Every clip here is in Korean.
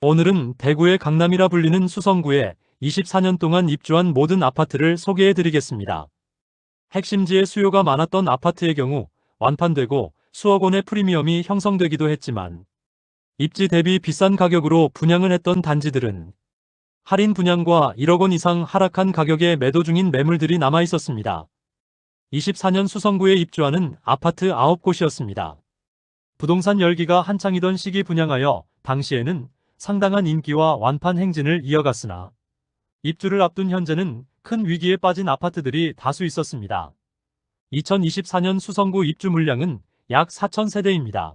오늘은 대구의 강남이라 불리는 수성구에 24년 동안 입주한 모든 아파트를 소개해 드리겠습니다. 핵심지에 수요가 많았던 아파트의 경우 완판되고 수억 원의 프리미엄이 형성되기도 했지만 입지 대비 비싼 가격으로 분양을 했던 단지들은 할인 분양과 1억 원 이상 하락한 가격에 매도 중인 매물들이 남아 있었습니다. 24년 수성구에 입주하는 아파트 9곳이었습니다. 부동산 열기가 한창이던 시기 분양하여 당시에는 상당한 인기와 완판 행진을 이어갔으나 입주를 앞둔 현재는 큰 위기에 빠진 아파트들이 다수 있었습니다. 2024년 수성구 입주 물량은 약 4,000세대입니다.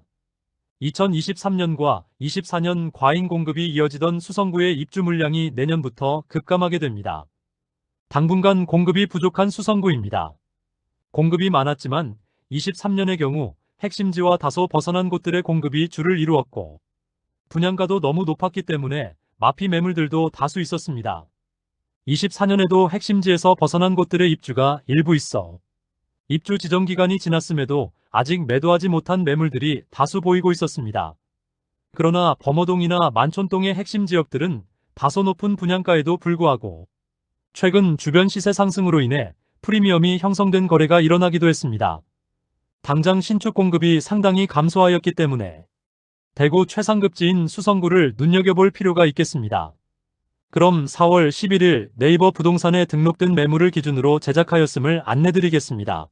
2023년과 24년 과잉 공급이 이어지던 수성구의 입주 물량이 내년부터 급감하게 됩니다. 당분간 공급이 부족한 수성구입니다. 공급이 많았지만 23년의 경우 핵심지와 다소 벗어난 곳들의 공급이 주를 이루었고 분양가도 너무 높았기 때문에 마피 매물들도 다수 있었습니다. 24년에도 핵심지에서 벗어난 곳들의 입주가 일부 있어 입주 지정 기간이 지났음에도 아직 매도하지 못한 매물들이 다수 보이고 있었습니다. 그러나 범어동이나 만촌동의 핵심 지역들은 다소 높은 분양가에도 불구하고 최근 주변 시세 상승으로 인해 프리미엄이 형성된 거래가 일어나기도 했습니다. 당장 신축 공급이 상당히 감소하였기 때문에 대구 최상급지인 수성구를 눈여겨볼 필요가 있겠습니다. 그럼 4월 11일 네이버 부동산에 등록된 매물을 기준으로 제작하였음을 안내드리겠습니다.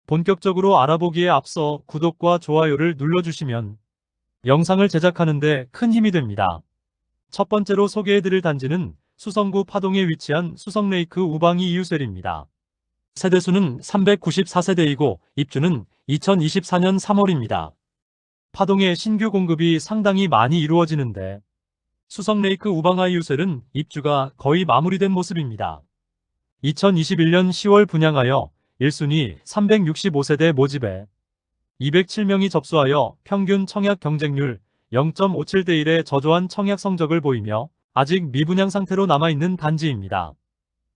본격적으로 알아보기에 앞서 구독과 좋아요를 눌러주시면 영상을 제작하는데 큰 힘이 됩니다. 첫 번째로 소개해드릴 단지는 수성구 파동에 위치한 수성레이크 우방이 이유셀입니다. 세대수는 394세대이고 입주는 2024년 3월입니다. 파동의 신규 공급이 상당히 많이 이루어지는데 수성레이크 우방아이유셀은 입주가 거의 마무리된 모습입니다. 2021년 10월 분양하여 1순위 365세대 모집에 207명이 접수하여 평균 청약 경쟁률 0.57대 1의 저조한 청약 성적을 보이며 아직 미분양 상태로 남아있는 단지입니다.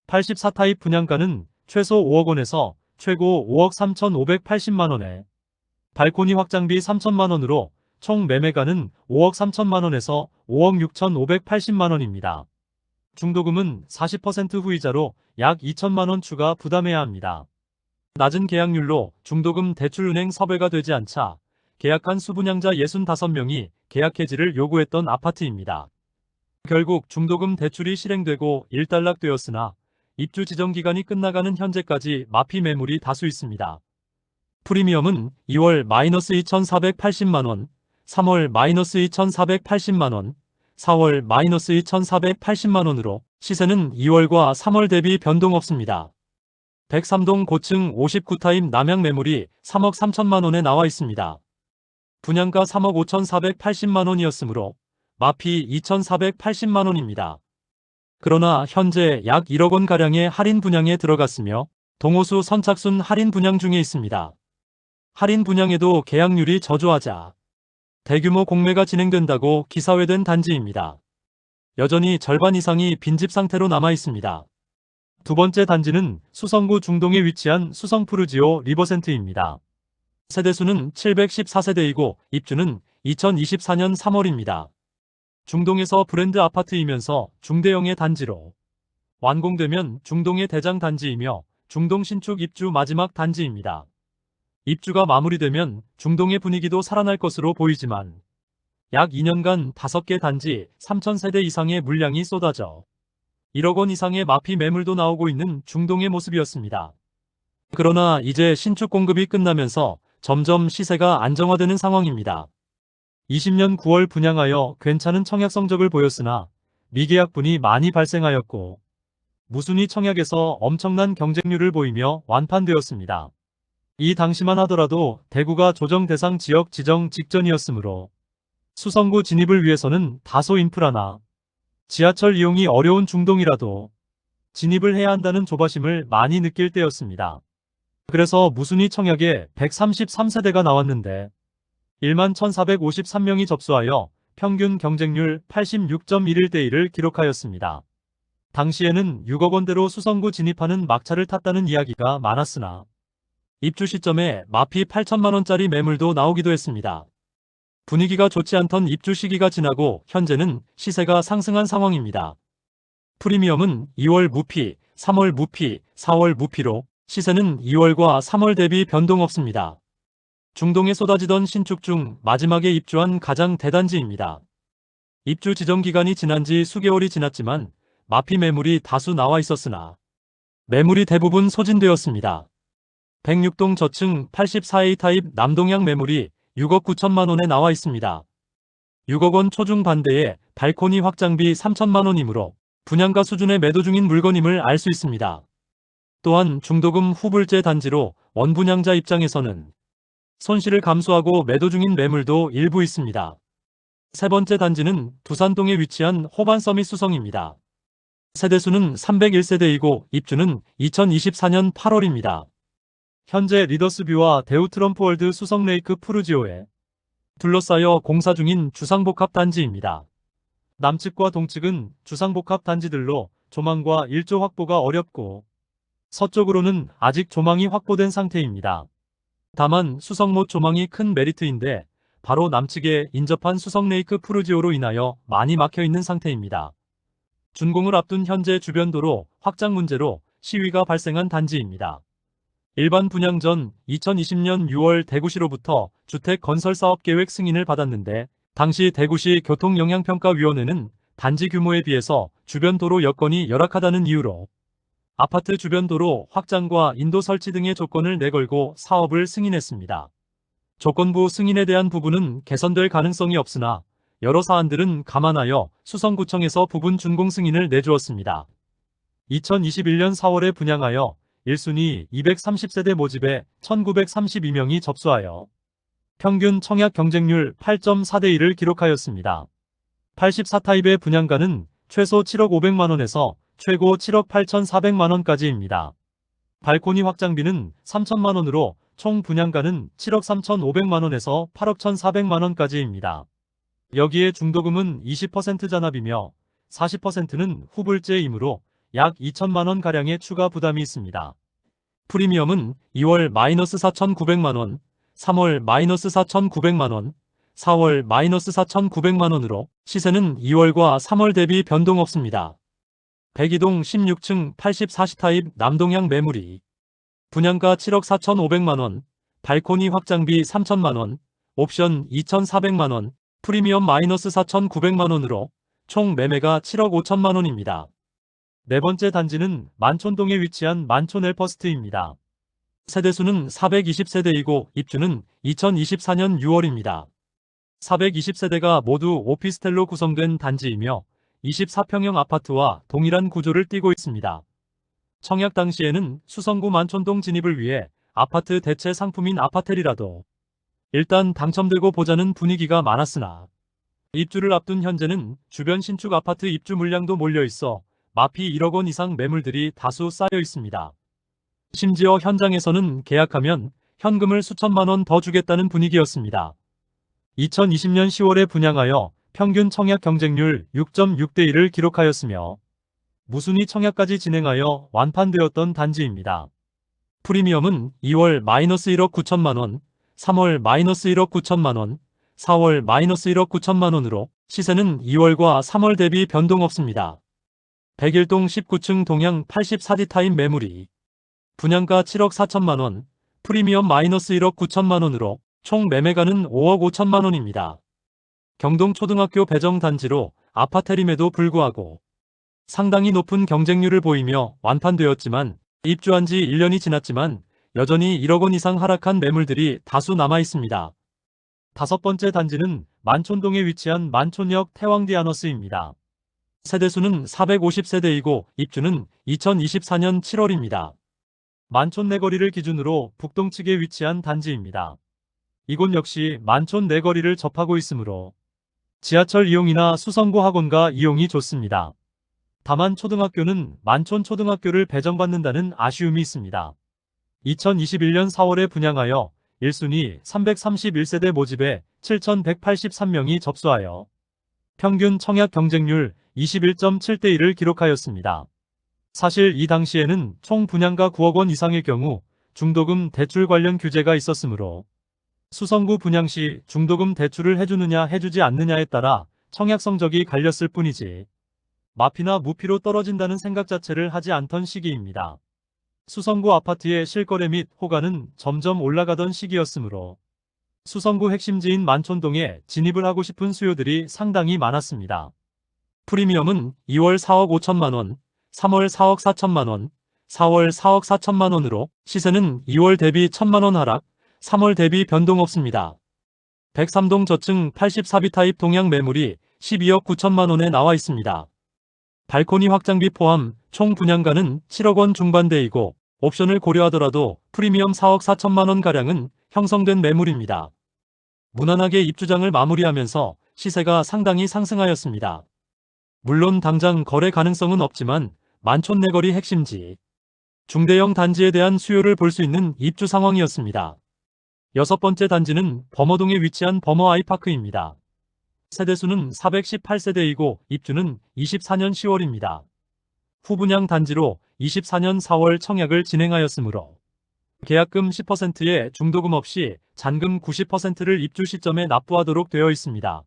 84타입 분양가는 최소 5억 원에서 최고 5억 3,580만원에 발코니 확장비 3천만원으로 총 매매가는 5억 3천만원에서 5억 6,580만원입니다. 중도금은 40% 후이자로 약 2천만원 추가 부담해야 합니다. 낮은 계약률로 중도금 대출은행 섭외가 되지 않자 계약한 수분양자 65명이 계약 해지를 요구했던 아파트입니다. 결국 중도금 대출이 실행되고 일단락되었으나 입주 지정 기간이 끝나가는 현재까지 마피 매물이 다수 있습니다. 프리미엄은 2월 -2,480만원, 3월 -2,480만원, 4월 -2,480만원으로 시세는 2월과 3월 대비 변동 없습니다. 103동 고층 59타입 남양 매물이 3억 3천만원에 나와 있습니다. 분양가 3억 5,480만원이었으므로 마피 2,480만원입니다. 그러나 현재 약 1억 원가량의 할인 분양에 들어갔으며 동호수 선착순 할인 분양 중에 있습니다. 할인 분양에도 계약률이 저조하자 대규모 공매가 진행된다고 기사회된 단지입니다. 여전히 절반 이상이 빈집 상태로 남아 있습니다. 두 번째 단지는 수성구 중동에 위치한 수성푸르지오 리버센트입니다. 세대수는 714세대이고 입주는 2024년 3월입니다. 중동에서 브랜드 아파트이면서 중대형의 단지로 완공되면 중동의 대장 단지이며 중동 신축 입주 마지막 단지입니다. 입주가 마무리되면 중동의 분위기도 살아날 것으로 보이지만 약 2년간 5개 단지 3,000세대 이상의 물량이 쏟아져 1억 원 이상의 마피 매물도 나오고 있는 중동의 모습이었습니다. 그러나 이제 신축 공급이 끝나면서 점점 시세가 안정화되는 상황입니다. 20년 9월 분양하여 괜찮은 청약 성적을 보였으나 미계약분이 많이 발생하였고 무순위 청약에서 엄청난 경쟁률을 보이며 완판되었습니다. 이 당시만 하더라도 대구가 조정 대상 지역 지정 직전이었으므로 수성구 진입을 위해서는 다소 인프라나 지하철 이용이 어려운 중동이라도 진입을 해야 한다는 조바심을 많이 느낄 때였습니다. 그래서 무순위 청약에 133세대가 나왔는데 1만 1,453명이 접수하여 평균 경쟁률 86.11대 1을 기록하였습니다. 당시에는 6억 원대로 수성구 진입하는 막차를 탔다는 이야기가 많았으나 입주 시점에 마피 8천만원짜리 매물도 나오기도 했습니다. 분위기가 좋지 않던 입주 시기가 지나고 현재는 시세가 상승한 상황입니다. 프리미엄은 2월 무피, 3월 무피, 4월 무피로 시세는 2월과 3월 대비 변동 없습니다. 중동에 쏟아지던 신축 중 마지막에 입주한 가장 대단지입니다. 입주 지정 기간이 지난 지 수개월이 지났지만 마피 매물이 다수 나와 있었으나 매물이 대부분 소진되었습니다. 106동 저층 84A 타입 남동향 매물이 6억 9천만 원에 나와 있습니다. 6억 원 초중 반대에 발코니 확장비 3천만 원이므로 분양가 수준의 매도 중인 물건임을 알 수 있습니다. 또한 중도금 후불제 단지로 원분양자 입장에서는 손실을 감수하고 매도 중인 매물도 일부 있습니다. 세 번째 단지는 두산동에 위치한 호반서밋 수성입니다. 세대수는 301세대이고 입주는 2024년 8월입니다. 현재 리더스뷰와 대우트럼프월드 수성레이크 푸르지오에 둘러싸여 공사 중인 주상복합 단지입니다. 남측과 동측은 주상복합 단지들로 조망과 일조 확보가 어렵고 서쪽으로는 아직 조망이 확보된 상태입니다. 다만 수성못 조망이 큰 메리트인데 바로 남측에 인접한 수성레이크 푸르지오로 인하여 많이 막혀있는 상태입니다. 준공을 앞둔 현재 주변 도로 확장 문제로 시위가 발생한 단지입니다. 일반 분양 전 2020년 6월 대구시로부터 주택 건설 사업 계획 승인을 받았는데 당시 대구시 교통영향평가위원회는 단지 규모에 비해서 주변 도로 여건이 열악하다는 이유로 아파트 주변 도로 확장과 인도 설치 등의 조건을 내걸고 사업을 승인했습니다. 조건부 승인에 대한 부분은 개선될 가능성이 없으나 여러 사안들은 감안하여 수성구청에서 부분 준공 승인을 내주었습니다. 2021년 4월에 분양하여 1순위 230세대 모집에 1932명이 접수하여 평균 청약 경쟁률 8.4대 1을 기록하였습니다. 84타입의 분양가는 최소 7억 500만원에서 최고 7억 8,400만원까지입니다. 발코니 확장비는 3천만원으로 총 분양가는 7억 3,500만원에서 8억 1,400만원까지입니다. 여기에 중도금은 20% 잔압이며 40%는 후불제이므로 약 2천만원가량의 추가 부담이 있습니다. 프리미엄은 2월 마이너스 4,900만원, 3월 마이너스 4,900만원, 4월 마이너스 4,900만원으로 시세는 2월과 3월 대비 변동 없습니다. 102동 16층 84시 타입 남동향 매물이 분양가 7억 4,500만원, 발코니 확장비 3천만원, 옵션 2,400만원, 프리미엄 마이너스 4,900만원으로 총 매매가 7억 5천만원입니다. 네 번째 단지는 만촌동에 위치한 만촌 엘퍼스트입니다. 세대수는 420세대이고 입주는 2024년 6월입니다. 420세대가 모두 오피스텔로 구성된 단지이며 24평형 아파트와 동일한 구조를 띠고 있습니다. 청약 당시에는 수성구 만촌동 진입을 위해 아파트 대체 상품인 아파텔이라도 일단 당첨되고 보자는 분위기가 많았으나 입주를 앞둔 현재는 주변 신축 아파트 입주 물량도 몰려있어 마피 1억 원 이상 매물들이 다수 쌓여 있습니다. 심지어 현장에서는 계약하면 현금을 수천만 원 더 주겠다는 분위기였습니다. 2020년 10월에 분양하여 평균 청약 경쟁률 6.6대 1을 기록하였으며 무순위 청약까지 진행하여 완판되었던 단지입니다. 프리미엄은 2월 마이너스 1억 9천만원, 3월 마이너스 1억 9천만원, 4월 마이너스 1억 9천만원으로 시세는 2월과 3월 대비 변동 없습니다. 101동 19층 동향 84D 타입 매물이 분양가 7억 4천만원, 프리미엄 마이너스 1억 9천만원으로 총 매매가는 5억 5천만원입니다. 경동초등학교 배정 단지로 아파텔임에도 불구하고 상당히 높은 경쟁률을 보이며 완판되었지만 입주한 지 1년이 지났지만 여전히 1억 원 이상 하락한 매물들이 다수 남아 있습니다. 다섯 번째 단지는 만촌동에 위치한 만촌역 태왕디아너스입니다. 세대수는 450세대이고 입주는 2024년 7월입니다. 만촌 내거리를 기준으로 북동측에 위치한 단지입니다. 이곳 역시 만촌 내거리를 접하고 있으므로 지하철 이용이나 수성고 학원가 이용이 좋습니다. 다만 초등학교는 만촌 초등학교를 배정받는다는 아쉬움이 있습니다. 2021년 4월에 분양하여 1순위 331세대 모집에 7,183명이 접수하여 평균 청약 경쟁률 21.7대 1을 기록하였습니다. 사실 이 당시에는 총 분양가 9억 원 이상의 경우 중도금 대출 관련 규제가 있었으므로 수성구 분양 시 중도금 대출을 해주느냐 해주지 않느냐에 따라 청약 성적이 갈렸을 뿐이지 마피나 무피로 떨어진다는 생각 자체를 하지 않던 시기입니다. 수성구 아파트의 실거래 및 호가는 점점 올라가던 시기였으므로 수성구 핵심지인 만촌동에 진입을 하고 싶은 수요들이 상당히 많았습니다. 프리미엄은 2월 4억 5천만 원, 3월 4억 4천만 원, 4월 4억 4천만 원으로 시세는 2월 대비 1천만 원 하락, 3월 대비 변동 없습니다. 103동 저층 84비 타입 동양 매물이 12억 9천만 원에 나와 있습니다. 발코니 확장비 포함 총 분양가는 7억 원 중반대이고 옵션을 고려하더라도 프리미엄 4억 4천만 원 가량은 형성된 매물입니다. 무난하게 입주장을 마무리하면서 시세가 상당히 상승하였습니다. 물론 당장 거래 가능성은 없지만 만촌 내거리 핵심지, 중대형 단지에 대한 수요를 볼 수 있는 입주 상황이었습니다. 여섯 번째 단지는 범어동에 위치한 범어 아이파크입니다. 세대수는 418세대이고 입주는 24년 10월입니다. 후분양 단지로 24년 4월 청약을 진행하였으므로 계약금 10%에 중도금 없이 잔금 90%를 입주 시점에 납부하도록 되어 있습니다.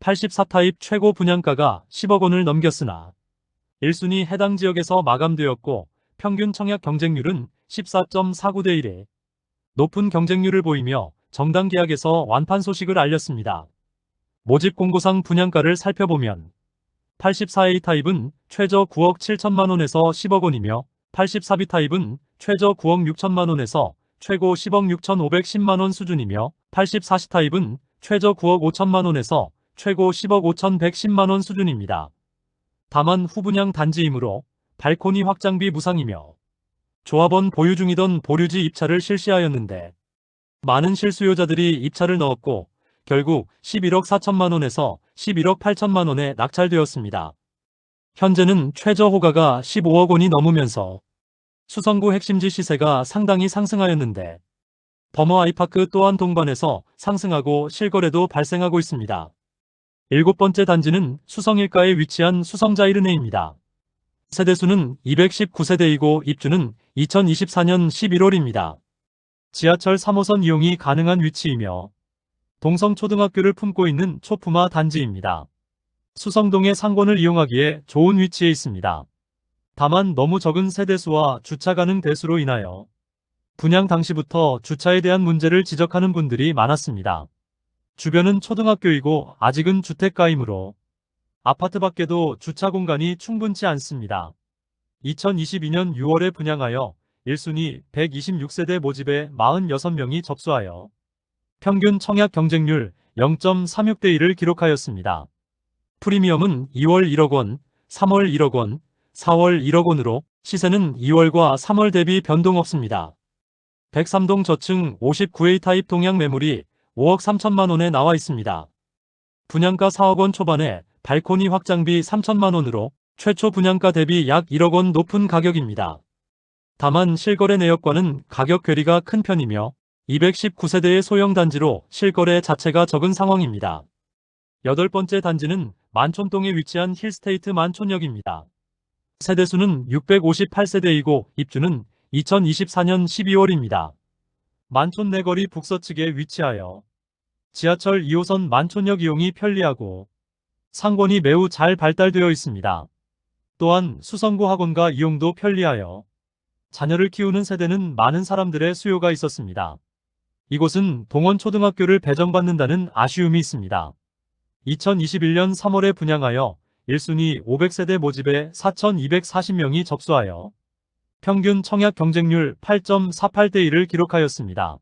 84타입 최고 분양가가 10억 원을 넘겼으나 1순위 해당 지역에서 마감되었고 평균 청약 경쟁률은 14.49대 1에 높은 경쟁률을 보이며 정당 계약에서 완판 소식을 알렸습니다. 모집 공고상 분양가를 살펴보면 84A 타입은 최저 9억 7천만 원에서 10억 원이며 84B 타입은 최저 9억 6천만 원에서 최고 10억 6,510만 원 수준이며 84C 타입은 최저 9억 5천만 원에서 최고 10억 5,110만 원 수준입니다. 다만 후분양 단지이므로 발코니 확장비 무상이며 조합원 보유 중이던 보류지 입찰을 실시하였는데 많은 실수요자들이 입찰을 넣었고 결국 11억 4천만 원에서 11억 8천만 원에 낙찰되었습니다. 현재는 최저 호가가 15억 원이 넘으면서 수성구 핵심지 시세가 상당히 상승하였는데 범어 아이파크 또한 동반해서 상승하고 실거래도 발생하고 있습니다. 일곱 번째 단지는 수성일가에 위치한 수성자이르네입니다. 세대수는 219세대이고 입주는 2024년 11월입니다. 지하철 3호선 이용이 가능한 위치이며 동성초등학교를 품고 있는 초품화 단지입니다. 수성동의 상권을 이용하기에 좋은 위치에 있습니다. 다만 너무 적은 세대수와 주차 가능 대수로 인하여 분양 당시부터 주차에 대한 문제를 지적하는 분들이 많았습니다. 주변은 초등학교이고 아직은 주택가이므로 아파트 밖에도 주차 공간이 충분치 않습니다. 2022년 6월에 분양하여 1순위 126세대 모집에 46명이 접수하여 평균 청약 경쟁률 0.36대 1을 기록하였습니다. 프리미엄은 2월 1억 원, 3월 1억 원, 4월 1억 원으로 시세는 2월과 3월 대비 변동 없습니다. 103동 저층 59A 타입 동양 매물이 5억 3천만 원에 나와 있습니다. 분양가 4억 원 초반에 발코니 확장비 3천만 원으로 최초 분양가 대비 약 1억 원 높은 가격입니다. 다만 실거래 내역과는 가격 괴리가 큰 편이며 219세대의 소형 단지로 실거래 자체가 적은 상황입니다. 여덟 번째 단지는 만촌동에 위치한 힐스테이트 만촌역입니다. 세대수는 658세대이고 입주는 2024년 12월입니다. 만촌 내거리 북서측에 위치하여 지하철 2호선 만촌역 이용이 편리하고 상권이 매우 잘 발달되어 있습니다. 또한 수성구 학원가 이용도 편리하여 자녀를 키우는 세대는 많은 사람들의 수요가 있었습니다. 이곳은 동원초등학교를 배정받는다는 아쉬움이 있습니다. 2021년 3월에 분양하여 1순위 500세대 모집에 4,240명이 접수하여 평균 청약 경쟁률 8.48대 1을 기록하였습니다.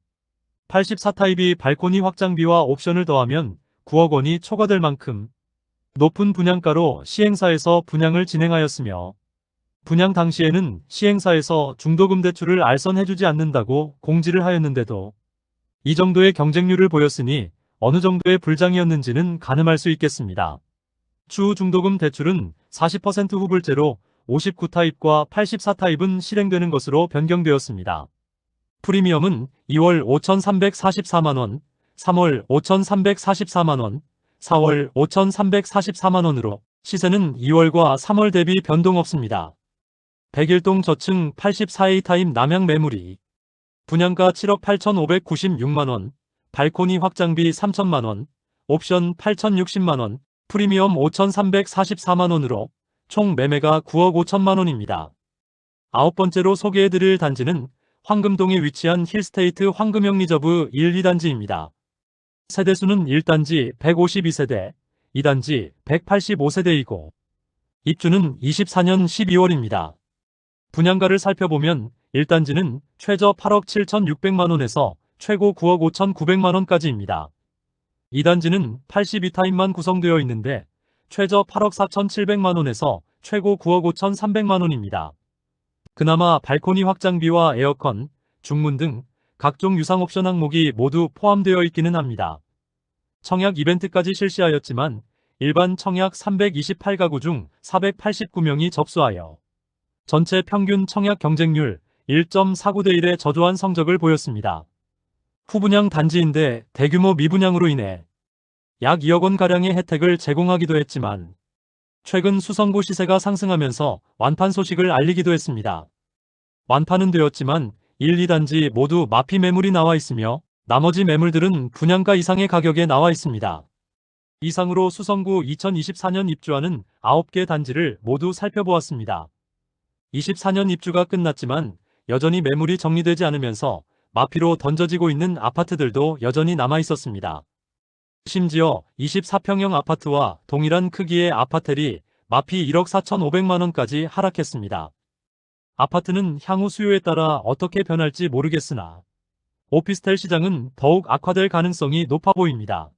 84타입이 발코니 확장비와 옵션을 더하면 9억 원이 초과될 만큼 높은 분양가로 시행사에서 분양을 진행하였으며 분양 당시에는 시행사에서 중도금 대출을 알선해주지 않는다고 공지를 하였는데도 이 정도의 경쟁률을 보였으니 어느 정도의 불장이었는지는 가늠할 수 있겠습니다. 추후 중도금 대출은 40% 후불제로 59타입과 84타입은 실행되는 것으로 변경되었습니다. 프리미엄은 2월 5,344만원, 3월 5,344만원, 4월 5,344만원으로 시세는 2월과 3월 대비 변동 없습니다. 101동 저층 84A 타입 남양 매물이 분양가 7억 8,596만원, 발코니 확장비 3천만원, 옵션 8,060만원, 프리미엄 5,344만원으로 총 매매가 9억 5천만원입니다. 아홉 번째로 소개해드릴 단지는 황금동에 위치한 힐스테이트 황금영 리저브 1, 2단지입니다. 세대수는 1단지 152세대, 2단지 185세대이고 입주는 24년 12월입니다. 분양가를 살펴보면 1단지는 최저 8억 7,600만원에서 최고 9억 5,900만원까지입니다. 2단지는 82타입만 구성되어 있는데 최저 8억 4,700만원에서 최고 9억 5,300만원입니다. 그나마 발코니 확장비와 에어컨, 중문 등 각종 유상 옵션 항목이 모두 포함되어 있기는 합니다. 청약 이벤트까지 실시하였지만 일반 청약 328가구 중 489명이 접수하여 전체 평균 청약 경쟁률 1.49대 1의 저조한 성적을 보였습니다. 후분양 단지인데 대규모 미분양으로 인해 약 2억 원가량의 혜택을 제공하기도 했지만 최근 수성구 시세가 상승하면서 완판 소식을 알리기도 했습니다. 완판은 되었지만 1, 2단지 모두 마피 매물이 나와 있으며 나머지 매물들은 분양가 이상의 가격에 나와 있습니다. 이상으로 수성구 2024년 입주하는 9개 단지를 모두 살펴보았습니다. 24년 입주가 끝났지만 여전히 매물이 정리되지 않으면서 마피로 던져지고 있는 아파트들도 여전히 남아 있었습니다. 심지어 24평형 아파트와 동일한 크기의 아파텔이 마피 1억 4,500만원까지 하락했습니다. 아파트는 향후 수요에 따라 어떻게 변할지 모르겠으나 오피스텔 시장은 더욱 악화될 가능성이 높아 보입니다.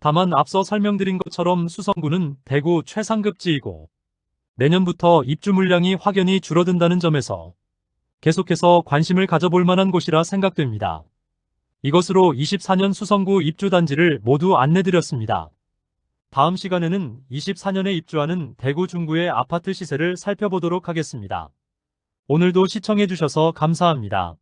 다만 앞서 설명드린 것처럼 수성구는 대구 최상급지이고 내년부터 입주 물량이 확연히 줄어든다는 점에서 계속해서 관심을 가져볼 만한 곳이라 생각됩니다. 이것으로 24년 수성구 입주 단지를 모두 안내드렸습니다. 다음 시간에는 24년에 입주하는 대구 중구의 아파트 시세를 살펴보도록 하겠습니다. 오늘도 시청해주셔서 감사합니다.